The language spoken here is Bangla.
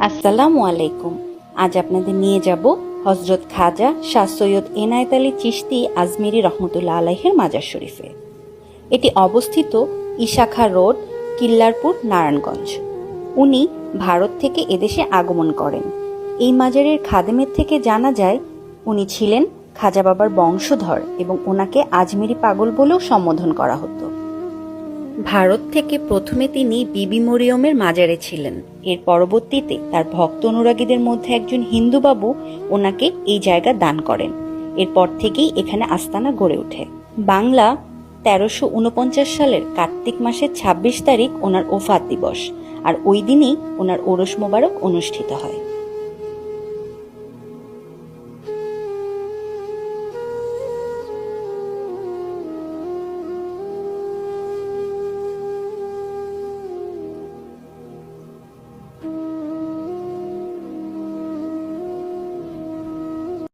আসসালামু আলাইকুম। আজ আপনাদের নিয়ে যাব হজরত খাজা শাহ সৈয়দ এনায়েত আলী চিশতি আজমিরি রহমতুল্লাহ আলাইহের মাজার শরীফে। এটি অবস্থিত ইশাখা রোড, কিল্লারপুর, নারায়ণগঞ্জ। উনি ভারত থেকে এদেশে আগমন করেন। এই মাজারের খাদেমের থেকে জানা যায় উনি ছিলেন খাজা বাবার বংশধর এবং ওনাকে আজমিরি পাগল বলেও সম্বোধন করা হতো। ভারত থেকে প্রথমে তিনি বিবি মরিয়মের মাজারে ছিলেন। এর পরবর্তীতে তার ভক্ত অনুরাগীদের মধ্যে একজন হিন্দু বাবু ওনাকে এই জায়গা দান করেন। এরপর থেকেই এখানে আস্তানা গড়ে ওঠে। বাংলা 1349 সালের কার্তিক মাসের 26 তারিখ ওনার ওফাত দিবস, আর ওই দিনই ওনার ওরস মোবারক অনুষ্ঠিত হয়।